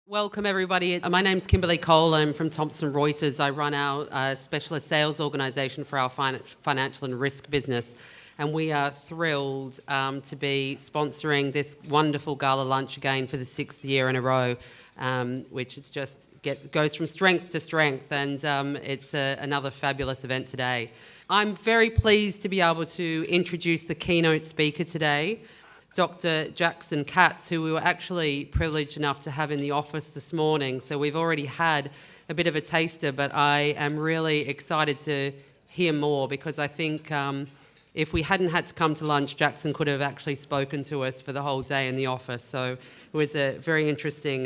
Welcome, everybody. My name's Kimberly Cole. I'm from Thomson Reuters. I run our specialist sales organisation for our financial and risk business. And we are thrilled to be sponsoring this wonderful gala lunch again for the 6th year in a row, which is goes from strength to strength. And it's another fabulous event today. I'm very pleased to be able to introduce the keynote speaker today, Dr. Jackson Katz, who we were actually privileged enough to have in the office this morning. So we've already had a bit of a taster, but I am really excited to hear more because I think if we hadn't had to come to lunch, Jackson could have actually spoken to us for the whole day in the office. So it was a very interesting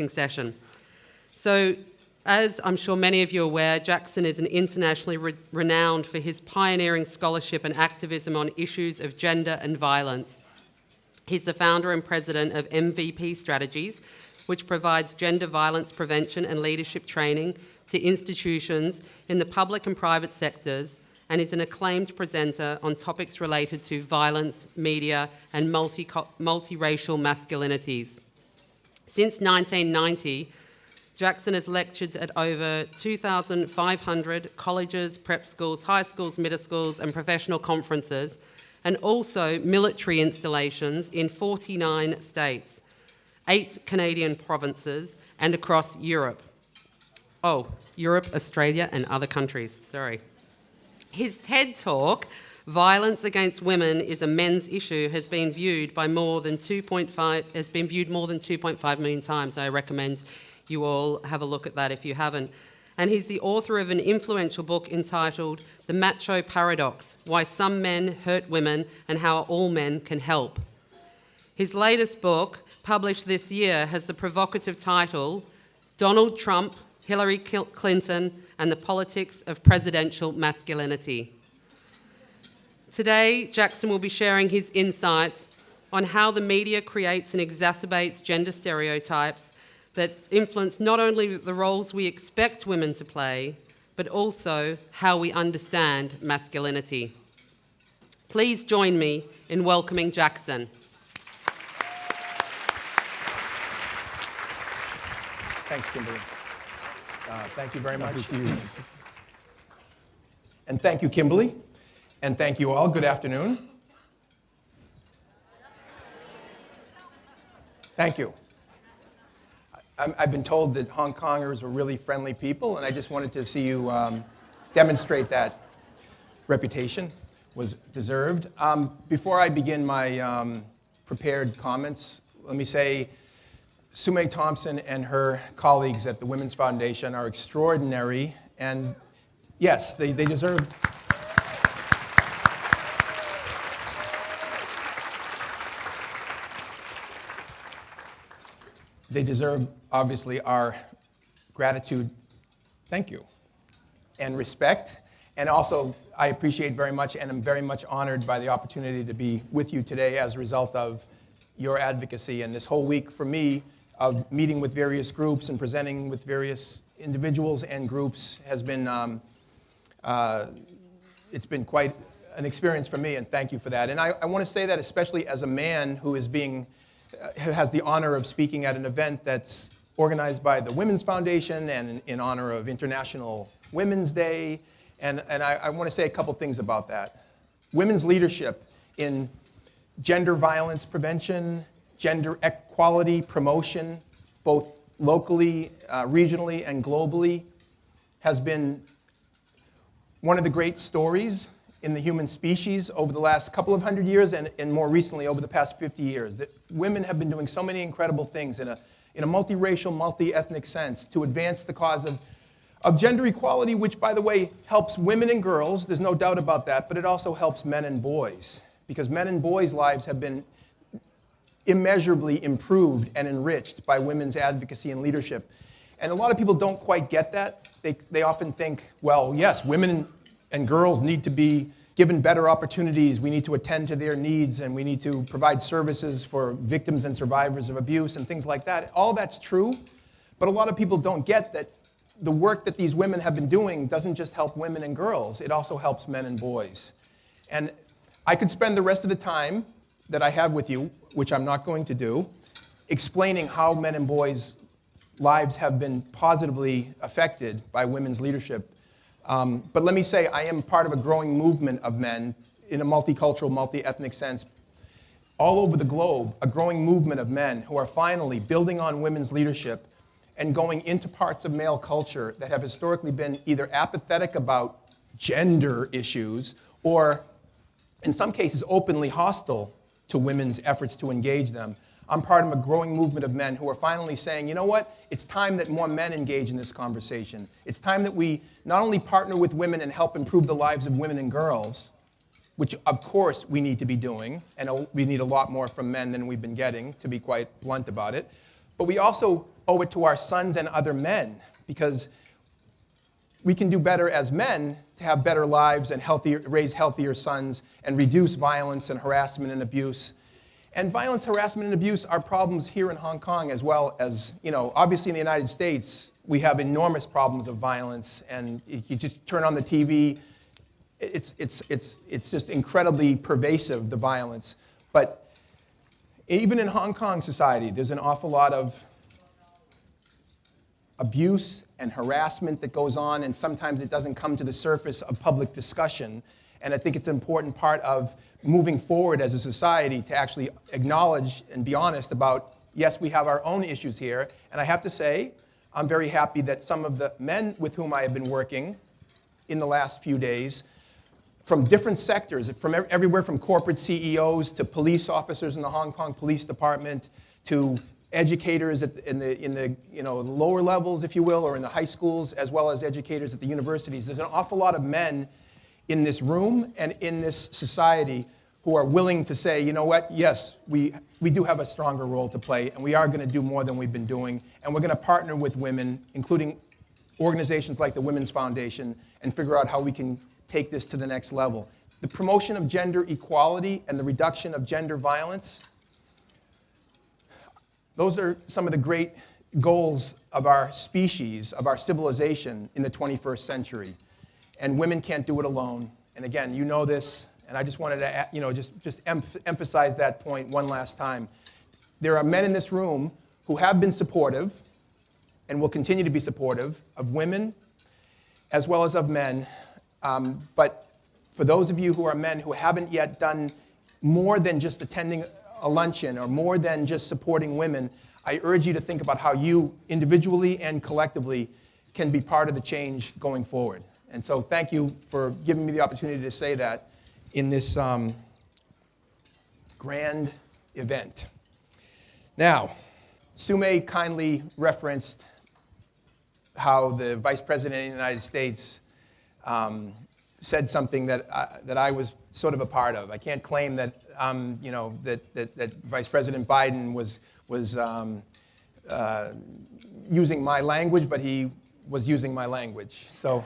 session. So as I'm sure many of you are aware, Jackson is an internationally renowned for his pioneering scholarship and activism on issues of gender and violence. He's the founder and president of MVP Strategies, which provides gender violence prevention and leadership training to institutions in the public and private sectors, and is an acclaimed presenter on topics related to violence, media, and multiracial masculinities. Since 1990, Jackson has lectured at over 2,500 colleges, prep schools, high schools, middle schools, and professional conferences, and also military installations in 49 states, 8 Canadian provinces, and across Europe. Europe, Australia, and other countries, sorry. His TED Talk, Violence Against Women is a Men's Issue, has been viewed more than 2.5 million times. I recommend you all have a look at that if you haven't. And he's the author of an influential book entitled The Macho Paradox: Why Some Men Hurt Women and How All Men Can Help. His latest book, published this year, has the provocative title, Donald Trump, Hillary Clinton, and the Politics of Presidential Masculinity. Today, Jackson will be sharing his insights on how the media creates and exacerbates gender stereotypes that influence not only the roles we expect women to play, but also how we understand masculinity. Please join me in welcoming Jackson. Thanks, Kimberly. Thank you very much. And thank you, Kimberly. And thank you all. Good afternoon. Thank you. I've been told that Hong Kongers are really friendly people, and I just wanted to see you demonstrate that reputation was deserved. Before I begin my prepared comments, let me say Sume Thompson and her colleagues at the Women's Foundation are extraordinary, and yes, they deserve. They deserve, obviously, our gratitude, thank you, and respect. And also, I appreciate very much and am very much honored by the opportunity to be with you today as a result of your advocacy. And this whole week for me of meeting with various groups and presenting with various individuals and groups has been, it's been quite an experience for me, and thank you for that. And I want to say that especially as a man who has the honor of speaking at an event that's organized by the Women's Foundation and in honor of International Women's Day. And I want to say a couple things about that. Women's leadership in gender violence prevention, gender equality promotion, both locally, regionally, and globally, has been one of the great stories in the human species over the last couple of hundred years and more recently over the past 50 years. That women have been doing so many incredible things in a multiracial, multi-ethnic sense to advance the cause of gender equality, which, by the way, helps women and girls. There's no doubt about that, but it also helps men and boys, because men and boys' lives have been immeasurably improved and enriched by women's advocacy and leadership. And a lot of people don't quite get that. They often think, well, yes, women and girls need to be given better opportunities. We need to attend to their needs, and we need to provide services for victims and survivors of abuse and things like that. All that's true, but a lot of people don't get that the work that these women have been doing doesn't just help women and girls, it also helps men and boys. And I could spend the rest of the time that I have with you, which I'm not going to do, explaining how men and boys' lives have been positively affected by women's leadership. But let me say, I am part of a growing movement of men in a multicultural, multi-ethnic sense, all over the globe, a growing movement of men who are finally building on women's leadership and going into parts of male culture that have historically been either apathetic about gender issues or, in some cases, openly hostile to women's efforts to engage them. I'm part of a growing movement of men who are finally saying, you know what, it's time that more men engage in this conversation. It's time that we not only partner with women and help improve the lives of women and girls, which of course we need to be doing, and we need a lot more from men than we've been getting, to be quite blunt about it, but we also owe it to our sons and other men, because we can do better as men to have better lives and raise healthier sons and reduce violence and harassment and abuse. And violence, harassment, and abuse are problems here in Hong Kong as well as, obviously in the United States, we have enormous problems of violence, and you just turn on the TV, it's just incredibly pervasive, the violence. But even in Hong Kong society, there's an awful lot of abuse and harassment that goes on, and sometimes it doesn't come to the surface of public discussion. And I think it's an important part of moving forward as a society to actually acknowledge and be honest about, yes, we have our own issues here. And I have to say, I'm very happy that some of the men with whom I have been working in the last few days, from different sectors, from everywhere from corporate CEOs to police officers in the Hong Kong Police Department to educators in the lower levels, if you will, or in the high schools, as well as educators at the universities. There's an awful lot of men in this room and in this society who are willing to say, you know what, yes, we do have a stronger role to play, and we are going to do more than we've been doing, and we're going to partner with women, including organizations like the Women's Foundation, and figure out how we can take this to the next level. The promotion of gender equality and the reduction of gender violence, those are some of the great goals of our species, of our civilization in the 21st century. And women can't do it alone. And again, you know this, and I just wanted to just emphasize that point one last time. There are men in this room who have been supportive and will continue to be supportive of women as well as of men. But for those of you who are men who haven't yet done more than just attending a luncheon or more than just supporting women, I urge you to think about how you individually and collectively can be part of the change going forward. And so thank you for giving me the opportunity to say that in this grand event. Now, Sume kindly referenced how the Vice President of the United States said something that I was sort of a part of. I can't claim that that Vice President Biden was using my language, but he was using my language. So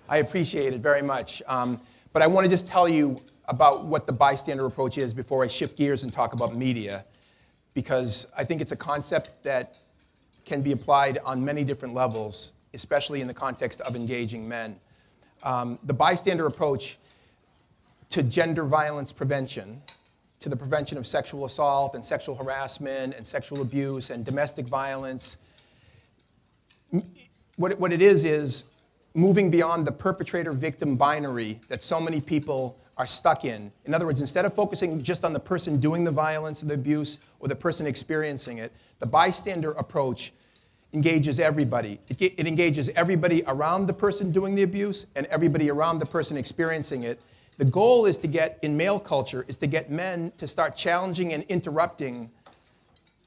I appreciate it very much. But I want to just tell you about what the bystander approach is before I shift gears and talk about media, because I think it's a concept that can be applied on many different levels, especially in the context of engaging men. The bystander approach to gender violence prevention, to the prevention of sexual assault and sexual harassment and sexual abuse and domestic violence, what it is moving beyond the perpetrator-victim binary that so many people are stuck in. In other words, instead of focusing just on the person doing the violence or the abuse or the person experiencing it, the bystander approach engages everybody. It engages everybody around the person doing the abuse and everybody around the person experiencing it. The goal is to get, in male culture, is to get men to start challenging and interrupting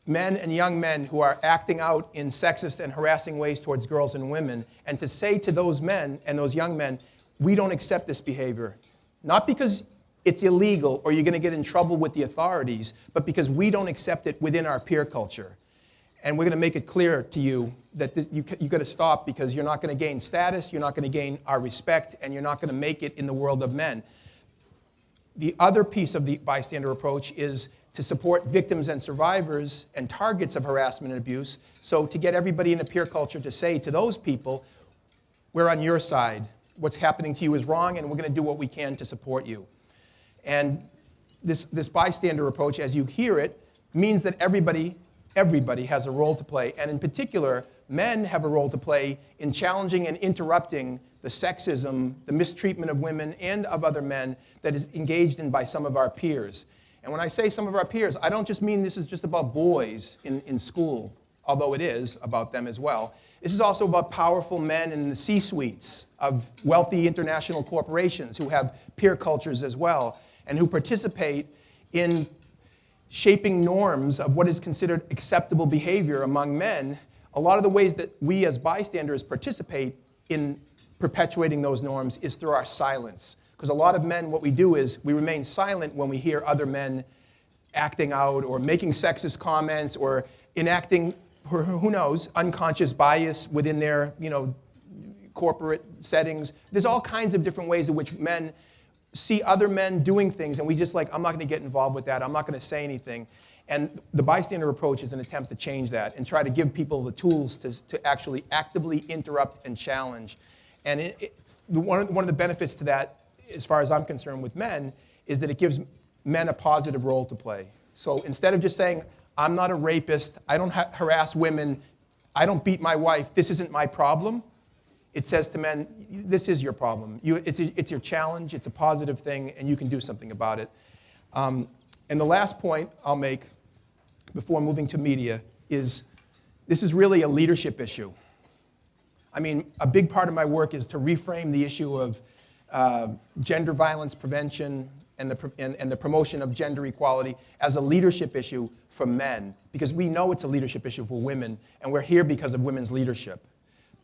men and young men who are acting out in sexist and harassing ways towards girls and women, and to say to those men and those young men, we don't accept this behavior. Not because it's illegal or you're going to get in trouble with the authorities, but because we don't accept it within our peer culture. And we're going to make it clear to you that you've got to stop, because you're not going to gain status, you're not going to gain our respect, and you're not going to make it in the world of men. The other piece of the bystander approach is to support victims and survivors and targets of harassment and abuse. So to get everybody in a peer culture to say to those people, we're on your side. What's happening to you is wrong, and we're going to do what we can to support you. And this bystander approach, as you hear it, means that everybody has a role to play. And in particular, men have a role to play in challenging and interrupting the sexism, the mistreatment of women and of other men that is engaged in by some of our peers. And when I say some of our peers, I don't just mean this is just about boys in school, although it is about them as well. This is also about powerful men in the C-suites of wealthy international corporations who have peer cultures as well, and who participate in shaping norms of what is considered acceptable behavior among men. A lot of the ways that we as bystanders participate in perpetuating those norms is through our silence. Because a lot of men, what we do is we remain silent when we hear other men acting out or making sexist comments or enacting, who knows, unconscious bias within their, corporate settings. There's all kinds of different ways in which men see other men doing things, and we just I'm not going to get involved with that. I'm not going to say anything. And the bystander approach is an attempt to change that and try to give people the tools to actually actively interrupt and challenge. And one of the benefits to that, as far as I'm concerned with men, is that it gives men a positive role to play. So instead of just saying, I'm not a rapist, I don't harass women, I don't beat my wife, this isn't my problem, it says to men, this is your problem. It's your challenge, it's a positive thing, and you can do something about it. And the last point I'll make before moving to media is this is really a leadership issue. I mean, a big part of my work is to reframe the issue of gender violence prevention and the promotion of gender equality as a leadership issue for men, because we know it's a leadership issue for women, and we're here because of women's leadership.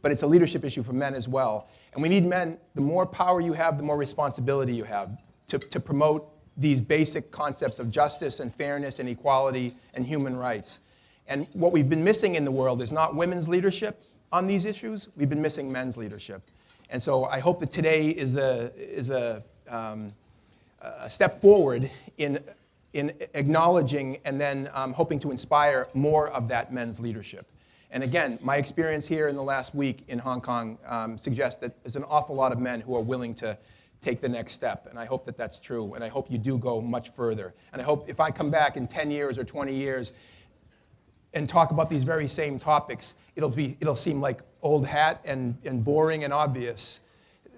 But it's a leadership issue for men as well. And we need men, the more power you have, the more responsibility you have to promote these basic concepts of justice and fairness and equality and human rights. And what we've been missing in the world is not women's leadership on these issues, we've been missing men's leadership. And so I hope that today is a step forward in acknowledging and then hoping to inspire more of that men's leadership. And again, my experience here in the last week in Hong Kong suggests that there's an awful lot of men who are willing to take the next step. And I hope that that's true. And I hope you do go much further. And I hope if I come back in 10 years or 20 years and talk about these very same topics, it'll seem like old hat and boring and obvious.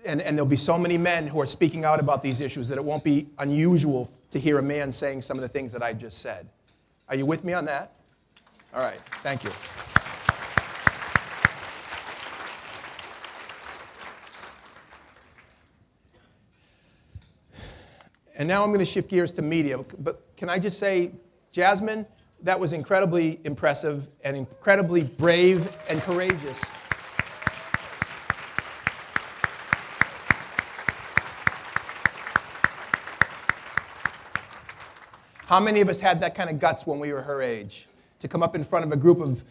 And there'll be so many men who are speaking out about these issues that it won't be unusual to hear a man saying some of the things that I just said. Are you with me on that? All right, thank you. And now I'm going to shift gears to media. But can I just say, Jasmine, that was incredibly impressive and incredibly brave and courageous. How many of us had that kind of guts when we were her age? To come up in front of a group of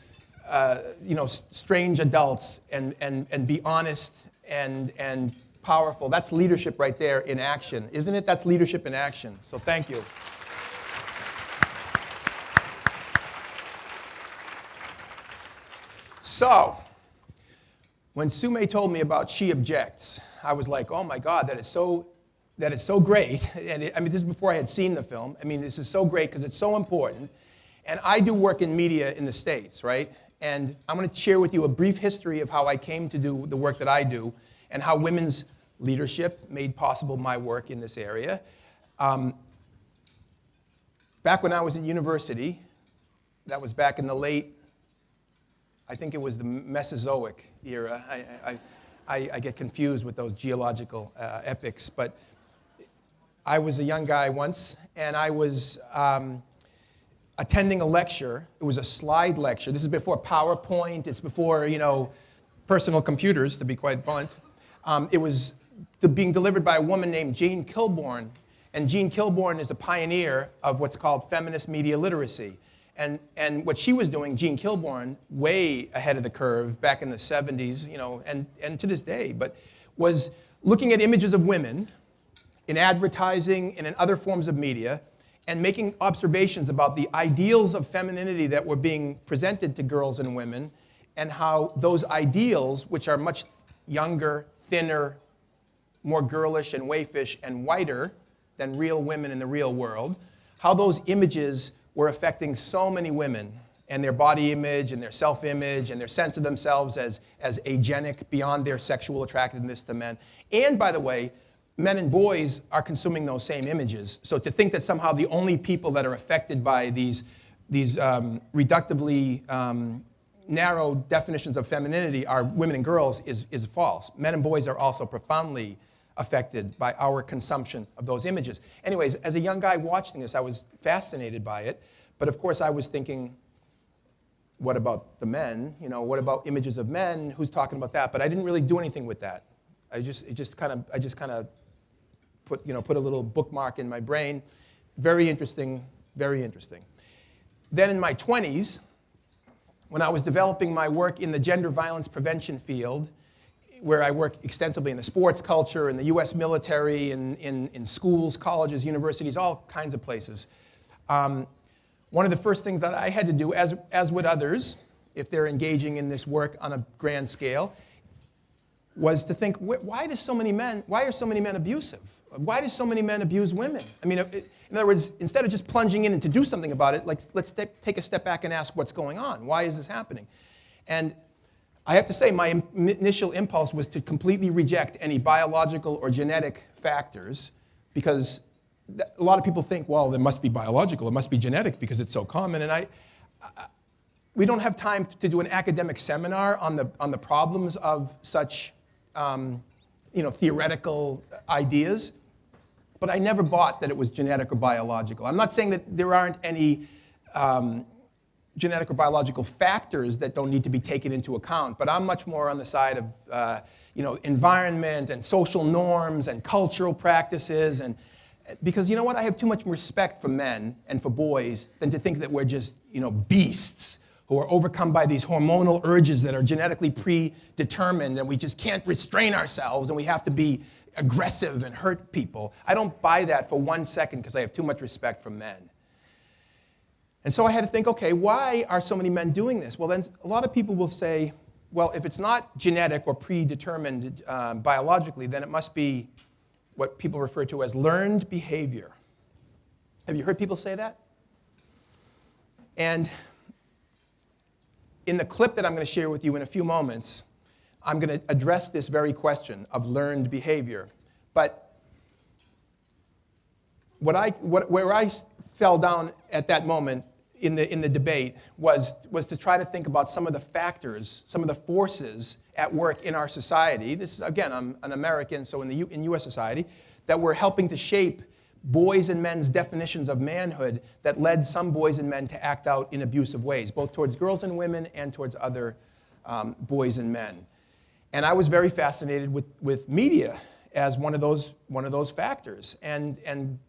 strange adults and be honest and powerful. That's leadership right there in action, isn't it? That's leadership in action. So thank you. So, when Sume told me about She Objects, I was like, oh my God, that is so great. And this is before I had seen the film. This is so great because it's so important. And I do work in media in the States, right? And I'm going to share with you a brief history of how I came to do the work that I do and how women's leadership made possible my work in this area. Back when I was at university, that was back in the late, I think it was the Mesozoic era. I get confused with those geological epochs, but I was a young guy once, and I was attending a lecture. It was a slide lecture. This is before PowerPoint. It's before, personal computers, to be quite blunt. It was being delivered by a woman named Jean Kilbourne. And Jean Kilbourne is a pioneer of what's called feminist media literacy. And what she was doing, Jean Kilbourne, way ahead of the curve back in the 70s, and to this day, but was looking at images of women in advertising and in other forms of media and making observations about the ideals of femininity that were being presented to girls and women and how those ideals, which are much younger, thinner, more girlish and waifish and whiter than real women in the real world, how those images were affecting so many women and their body image and their self-image and their sense of themselves as agenic beyond their sexual attractiveness to men. And by the way, men and boys are consuming those same images. So to think that somehow the only people that are affected by these reductively narrow definitions of femininity are women and girls is false. Men and boys are also profoundly affected by our consumption of those images. Anyways, as a young guy watching this, I was fascinated by it. But of course, I was thinking, what about the men? You know, what about images of men? Who's talking about that? But I didn't really do anything with that. I just kind of put a little bookmark in my brain. Very interesting, very interesting. Then in my 20s, when I was developing my work in the gender violence prevention field, where I work extensively in the sports culture, in the US military, in schools, colleges, universities, all kinds of places. One of the first things that I had to do, as would others, if they're engaging in this work on a grand scale, was to think, why are so many men abusive? Why do so many men abuse women? I mean, in other words, instead of just plunging in and to do something about it, let's take a step back and ask what's going on. Why is this happening? And I have to say, my initial impulse was to completely reject any biological or genetic factors, because a lot of people think, well, it must be biological, it must be genetic because it's so common. And we don't have time to do an academic seminar on the problems of such theoretical ideas. But I never bought that it was genetic or biological. I'm not saying that there aren't any genetic or biological factors that don't need to be taken into account, but I'm much more on the side of environment and social norms and cultural practices, and because you know what, I have too much respect for men and for boys than to think that we're just beasts who are overcome by these hormonal urges that are genetically predetermined, and we just can't restrain ourselves, and we have to be aggressive and hurt people. I don't buy that for 1 second because I have too much respect for men. And so I had to think, okay, why are so many men doing this? Well, then a lot of people will say, well, if it's not genetic or predetermined biologically, then it must be what people refer to as learned behavior. Have you heard people say that? And in the clip that I'm going to share with you in a few moments, I'm going to address this very question of learned behavior. But where I fell down at that moment in the debate was to try to think about some of the factors, some of the forces at work in our society. This is, again, I'm an American, so in U.S. society, that were helping to shape boys and men's definitions of manhood that led some boys and men to act out in abusive ways, both towards girls and women and towards other boys and men. And I was very fascinated with media as one of those factors. And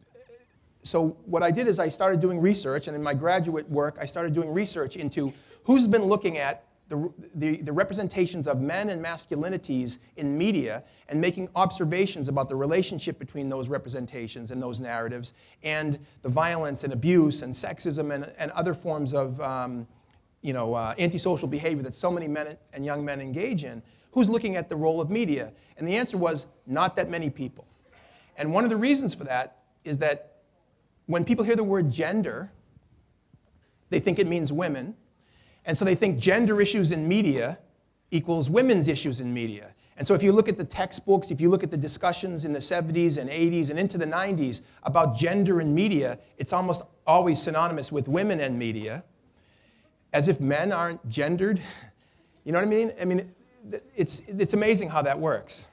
so what I did is I started doing research, and in my graduate work, I started doing research into who's been looking at the representations of men and masculinities in media and making observations about the relationship between those representations and those narratives and the violence and abuse and sexism and other forms of antisocial behavior that so many men and young men engage in. Who's looking at the role of media? And the answer was not that many people. And one of the reasons for that is that when people hear the word gender, they think it means women. And so they think gender issues in media equals women's issues in media. And so if you look at the textbooks, if you look at the discussions in the 70s and 80s and into the 90s about gender in media, it's almost always synonymous with women and media, as if men aren't gendered. You know what I mean? I mean, it's amazing how that works.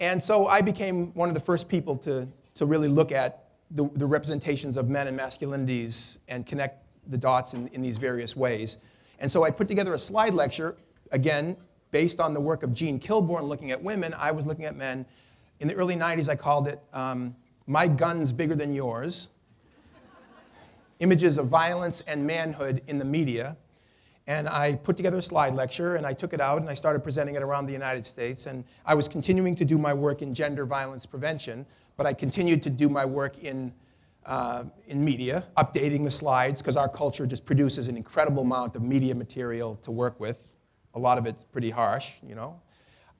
And so I became one of the first people to really look at the representations of men and masculinities and connect the dots in these various ways. And so I put together a slide lecture, again, based on the work of Jean Kilbourne looking at women. I was looking at men. In the early 90s, I called it My Gun's Bigger Than Yours, Images of Violence and Manhood in the Media. And I put together a slide lecture, and I took it out, and I started presenting it around the United States. And I was continuing to do my work in gender violence prevention, but I continued to do my work in media, updating the slides, because our culture just produces an incredible amount of media material to work with. A lot of it's pretty harsh, you know.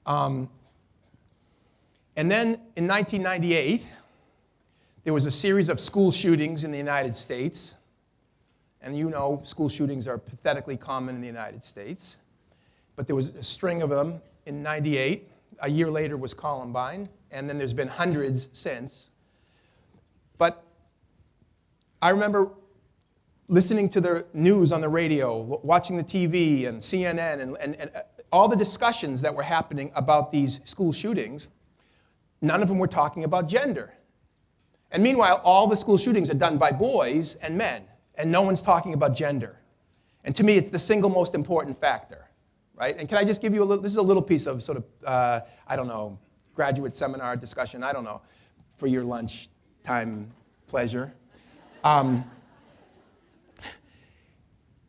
And then in 1998, there was a series of school shootings in the United States. And you know school shootings are pathetically common in the United States. But there was a string of them in '98. A year later was Columbine. And then there's been hundreds since. But I remember listening to the news on the radio, watching the TV and CNN, and all the discussions that were happening about these school shootings. None of them were talking about gender. And meanwhile, all the school shootings are done by boys and men, and no one's talking about gender. And to me, it's the single most important factor, right? And can I just give you a little, this is a little piece of sort of, I don't know, graduate seminar discussion, I don't know, for your lunchtime pleasure.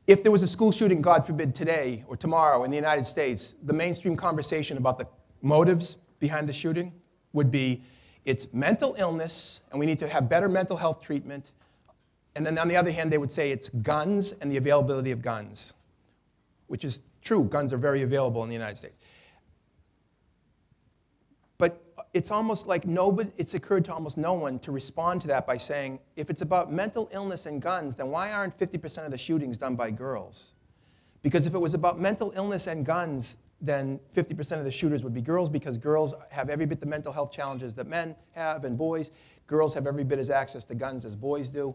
If there was a school shooting, God forbid, today or tomorrow in the United States, the mainstream conversation about the motives behind the shooting would be, it's mental illness, and we need to have better mental health treatment. And then on the other hand, they would say it's guns and the availability of guns, which is true. Guns are very available in the United States. But it's almost like it's occurred to almost no one to respond to that by saying, if it's about mental illness and guns, then why aren't 50% of the shootings done by girls? Because if it was about mental illness and guns, then 50% of the shooters would be girls, because girls have every bit the mental health challenges that men have, and boys. Girls have every bit as access to guns as boys do.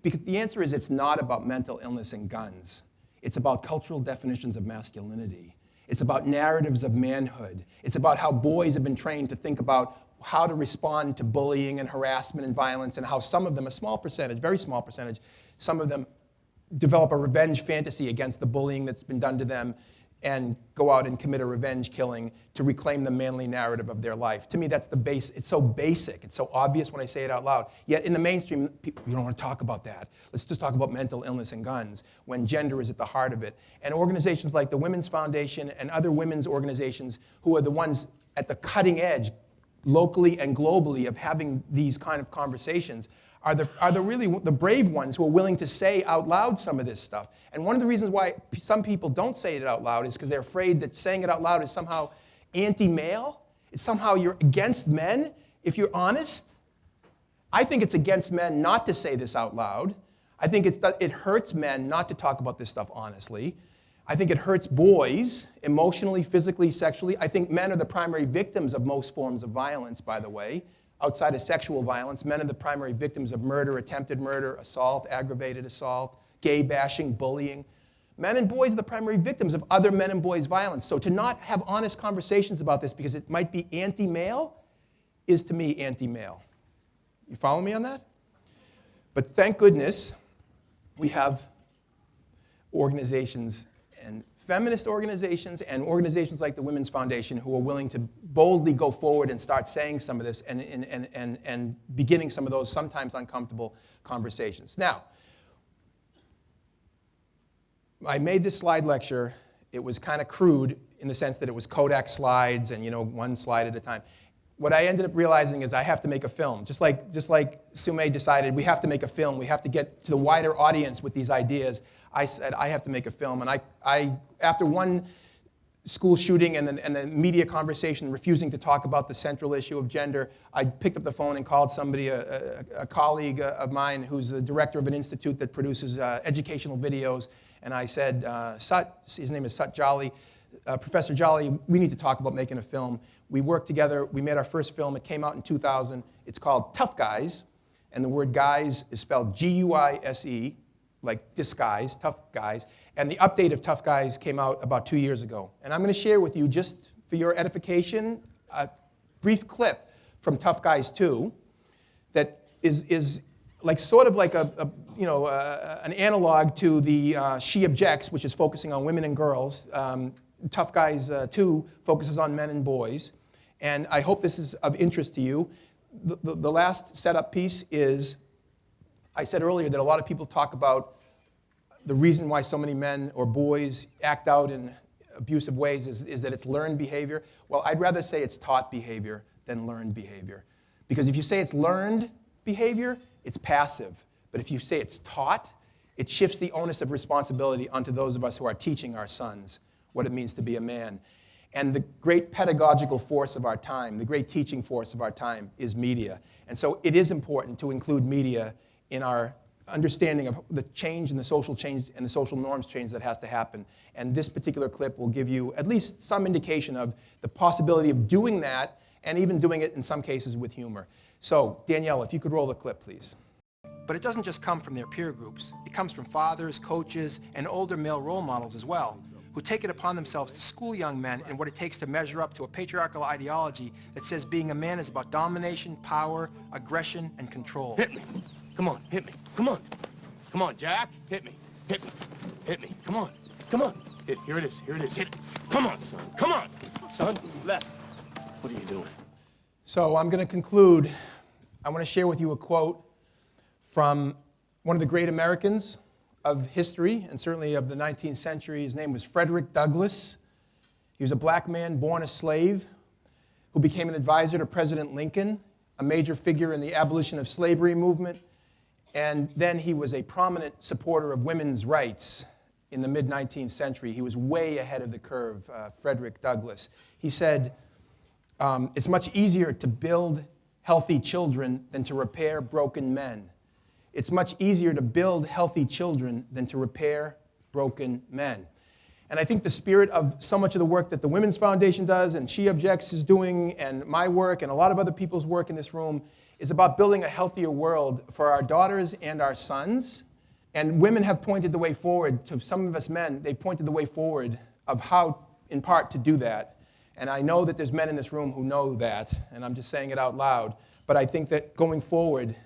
Because the answer is, it's not about mental illness and guns. It's about cultural definitions of masculinity. It's about narratives of manhood. It's about how boys have been trained to think about how to respond to bullying and harassment and violence, and how some of them, a small percentage, very small percentage, some of them develop a revenge fantasy against the bullying that's been done to them and go out and commit a revenge killing to reclaim the manly narrative of their life. To me, that's the base. It's so basic. It's so obvious when I say it out loud. Yet in the mainstream, people, we don't want to talk about that. Let's just talk about mental illness and guns, when gender is at the heart of it. And organizations like the Women's Foundation and other women's organizations, who are the ones at the cutting edge, locally and globally, of having these kind of conversations, are the really the brave ones who are willing to say out loud some of this stuff. And one of the reasons why some people don't say it out loud is because they're afraid that saying it out loud is somehow anti-male. It's somehow you're against men, if you're honest. I think it's against men not to say this out loud. I think it hurts men not to talk about this stuff honestly. I think it hurts boys emotionally, physically, sexually. I think men are the primary victims of most forms of violence, by the way. Outside of sexual violence, men are the primary victims of murder, attempted murder, assault, aggravated assault, gay bashing, bullying. Men and boys are the primary victims of other men and boys' violence. So to not have honest conversations about this because it might be anti-male is, to me, anti-male. You follow me on that? But thank goodness we have organizations, and feminist organizations and organizations like the Women's Foundation, who are willing to boldly go forward and start saying some of this and beginning some of those sometimes uncomfortable conversations. Now, I made this slide lecture. It was kind of crude in the sense that it was Kodak slides and, one slide at a time. What I ended up realizing is I have to make a film. Just like Sume decided we have to make a film, we have to get to the wider audience with these ideas. I said I have to make a film, and I after one school shooting and the media conversation refusing to talk about the central issue of gender, I picked up the phone and called somebody, a colleague of mine who's the director of an institute that produces educational videos, and I said, his name is Sut Jolly, Professor Jolly, we need to talk about making a film. We worked together, we made our first film, it came out in 2000, it's called Tough Guys, and the word guys is spelled G-U-I-S-E, like disguise, Tough Guys, and the update of Tough Guys came out about 2 years ago. And I'm going to share with you, just for your edification, a brief clip from Tough Guys 2 that is like sort of like an analog to the She Objects, which is focusing on women and girls. Tough Guys 2 focuses on men and boys, and I hope this is of interest to you. The last setup piece is, I said earlier that a lot of people talk about the reason why so many men or boys act out in abusive ways is that it's learned behavior. Well, I'd rather say it's taught behavior than learned behavior. Because if you say it's learned behavior, it's passive. But if you say it's taught, it shifts the onus of responsibility onto those of us who are teaching our sons what it means to be a man. And the great pedagogical force of our time, the great teaching force of our time is media. And so it is important to include media in our understanding of the change and the social change and the social norms change that has to happen. And this particular clip will give you at least some indication of the possibility of doing that, and even doing it in some cases with humor. So, Danielle, if you could roll the clip, please. But it doesn't just come from their peer groups. It comes from fathers, coaches, and older male role models as well, who take it upon themselves to school young men in what it takes to measure up to a patriarchal ideology that says being a man is about domination, power, aggression, and control. Hit me. Come on, hit me. Come on. Come on, Jack. Hit me. Hit me. Hit me. Come on. Come on. Here it is. Here it is. Hit it. Come on, son. Come on. Son, left. What are you doing? So I'm going to conclude. I want to share with you a quote from one of the great Americans of history, and certainly of the 19th century. His name was Frederick Douglass. He was a black man born a slave who became an advisor to President Lincoln, a major figure in the abolition of slavery movement, and then he was a prominent supporter of women's rights in the mid-19th century. He was way ahead of the curve, Frederick Douglass. He said, it's much easier to build healthy children than to repair broken men. It's much easier to build healthy children than to repair broken men. And I think the spirit of so much of the work that the Women's Foundation does, and She Objects is doing, and my work, and a lot of other people's work in this room, is about building a healthier world for our daughters and our sons. And women have pointed the way forward to some of us men. They've pointed the way forward of how, in part, to do that. And I know that there's men in this room who know that, and I'm just saying it out loud. But I think that going forward,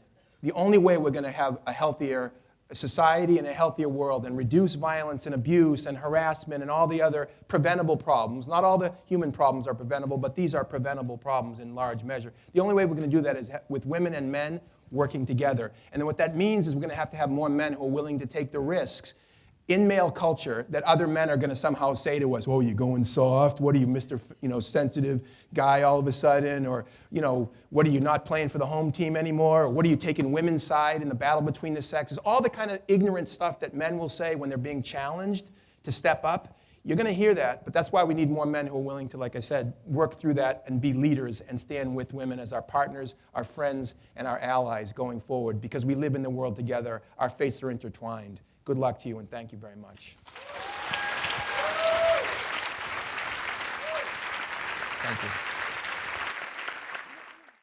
the only way we're going to have a healthier society and a healthier world and reduce violence and abuse and harassment and all the other preventable problems. Not all the human problems are preventable, but these are preventable problems in large measure. The only way we're going to do that is with women and men working together. And then what that means is we're going to have more men who are willing to take the risks in male culture that other men are going to somehow say to us, oh, you're going soft? What are you, Mr. Sensitive guy all of a sudden? Or, what are you not playing for the home team anymore? Or what are you taking women's side in the battle between the sexes? All the kind of ignorant stuff that men will say when they're being challenged to step up. You're going to hear that, but that's why we need more men who are willing to, like I said, work through that and be leaders and stand with women as our partners, our friends, and our allies going forward, because we live in the world together. Our fates are intertwined. Good luck to you, and thank you very much. Thank you.